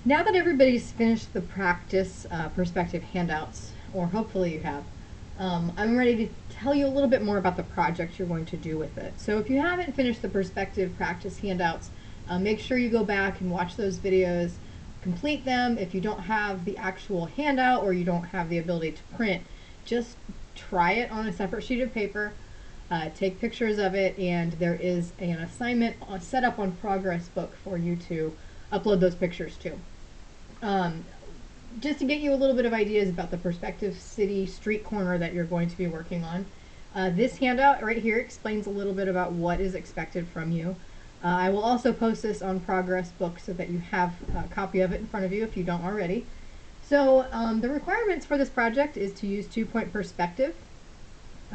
Now that everybody's finished the practice perspective handouts, or hopefully you have, I'm ready to tell you a little bit more about the project you're going to do with it. So if you haven't finished the perspective practice handouts, make sure you go back and watch those videos, complete them. If you don't have the actual handout or you don't have the ability to print, just try it on a separate sheet of paper. Take pictures of it, and there is an assignment set up on Progress Book for you to upload those pictures to. Um, just to get you a little bit of ideas about the Perspective City street corner that you're going to be working on, this handout right here explains a little bit about what is expected from you. I will also post this on Progress Book so that you have a copy of it in front of you if you don't already. So the requirements for this project is to use 2-point perspective.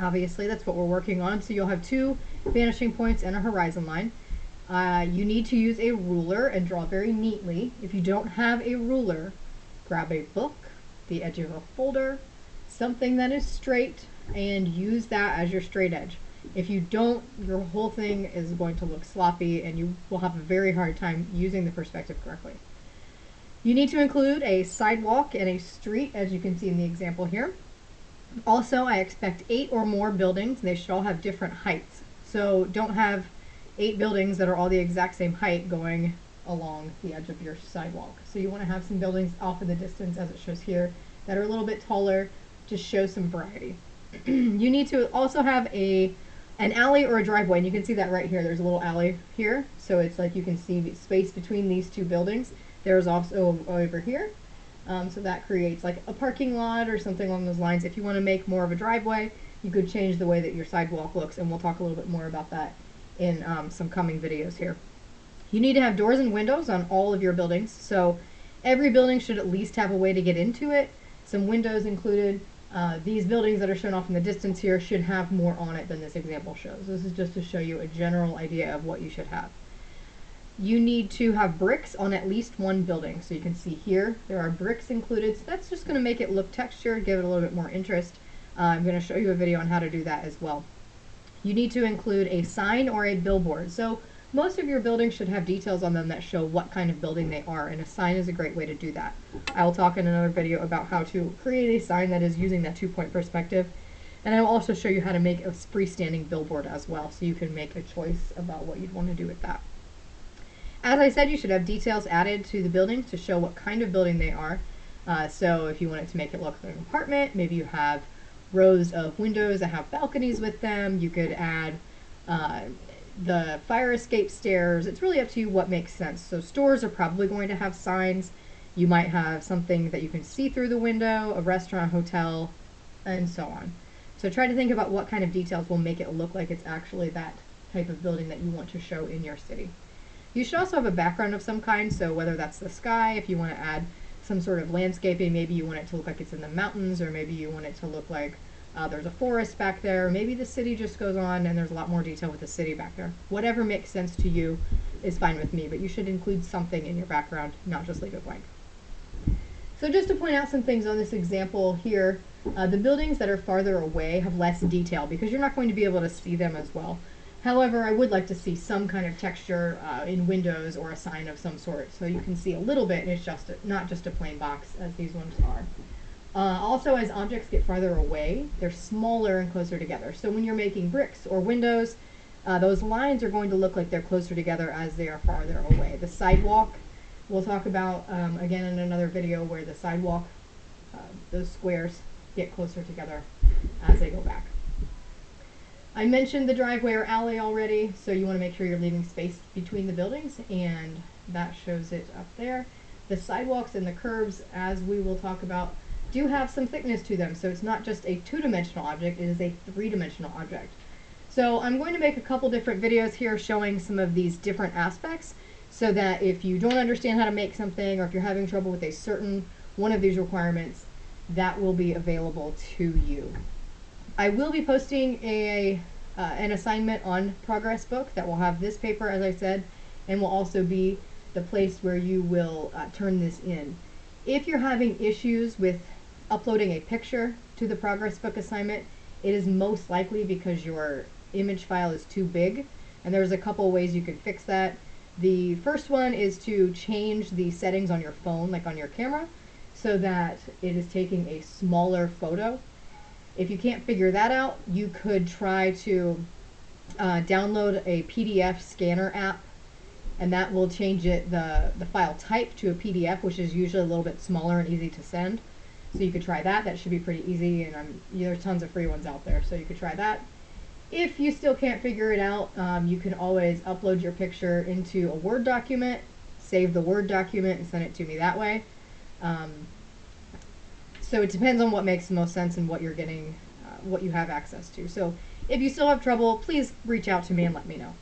Obviously, that's what we're working on. So you'll have 2 vanishing points and a horizon line. You need to use a ruler and draw very neatly. If you don't have a ruler, grab a book, the edge of a folder, something that is straight, and use that as your straight edge. If you don't, your whole thing is going to look sloppy and you will have a very hard time using the perspective correctly. You need to include a sidewalk and a street, as you can see in the example here. Also, I expect 8 or more buildings. They should all have different heights. So don't have 8 buildings that are all the exact same height going along the edge of your sidewalk. So you want to have some buildings off in the distance, as it shows here, that are a little bit taller to show some variety. You need to also have an alley or a driveway, and you can see that right here. There's a little alley here, so it's like you can see space between these 2 buildings. There's also over here. So that creates like a parking lot or something along those lines. If you want to make more of a driveway, you could change the way that your sidewalk looks, and we'll talk a little bit more about that in some coming videos here. You need to have doors and windows on all of your buildings, so every building should at least have a way to get into it. Some windows included. These buildings that are shown off in the distance here should have more on it than this example shows. This is just to show you a general idea of what you should have. You need to have bricks on at least 1 building. So you can see here, there are bricks included. So that's just going to make it look textured, give it a little bit more interest. I'm going to show you a video on how to do that as well. You need to include a sign or a billboard. So most of your buildings should have details on them that show what kind of building they are, and a sign is a great way to do that. I will talk in another video about how to create a sign that is using that 2-point perspective. And I will also show you how to make a freestanding billboard as well, so you can make a choice about what you'd want to do with that. As I said, you should have details added to the buildings to show what kind of building they are. So if you wanted to make it look like an apartment, maybe you have rows of windows that have balconies with them. You could add the fire escape stairs. It's really up to you what makes sense. So stores are probably going to have signs. You might have something that you can see through the window, a restaurant, hotel, and so on. So try to think about what kind of details will make it look like it's actually that type of building that you want to show in your city. You should also have a background of some kind, so whether that's the sky, if you want to add some sort of landscaping, maybe you want it to look like it's in the mountains, or maybe you want it to look like there's a forest back there, maybe the city just goes on and there's a lot more detail with the city back there. Whatever makes sense to you is fine with me, but you should include something in your background, not just leave it blank. So just to point out some things on this example here, the buildings that are farther away have less detail because you're not going to be able to see them as well. However, I would like to see some kind of texture in windows or a sign of some sort, so you can see a little bit and it's just not just a plain box as these ones are. Also, as objects get farther away, they're smaller and closer together. So when you're making bricks or windows, those lines are going to look like they're closer together as they are farther away. The sidewalk, we'll talk about again in another video where the sidewalk, those squares get closer together as they go back. I mentioned the driveway or alley already, so you want to make sure you're leaving space between the buildings, and that shows it up there. The sidewalks and the curbs, as we will talk about, do have some thickness to them, so it's not just a 2-dimensional object, it is a 3-dimensional object. So I'm going to make a couple different videos here showing some of these different aspects, so that if you don't understand how to make something, or if you're having trouble with a certain one of these requirements, that will be available to you. I will be posting an assignment on Progress Book that will have this paper, as I said, and will also be the place where you will turn this in. If you're having issues with uploading a picture to the Progress Book assignment, it is most likely because your image file is too big, and there's a couple ways you can fix that. The first one is to change the settings on your phone, like on your camera, so that it is taking a smaller photo. If you can't figure that out, you could try to download a PDF scanner app, and that will change the file type to a PDF, which is usually a little bit smaller and easy to send. So you could try that. That should be pretty easy, and there's tons of free ones out there, so you could try that. If you still can't figure it out, you can always upload your picture into a Word document, save the Word document, and send it to me that way. So it depends on what makes the most sense and what you're getting, what you have access to. So if you still have trouble, please reach out to me and let me know.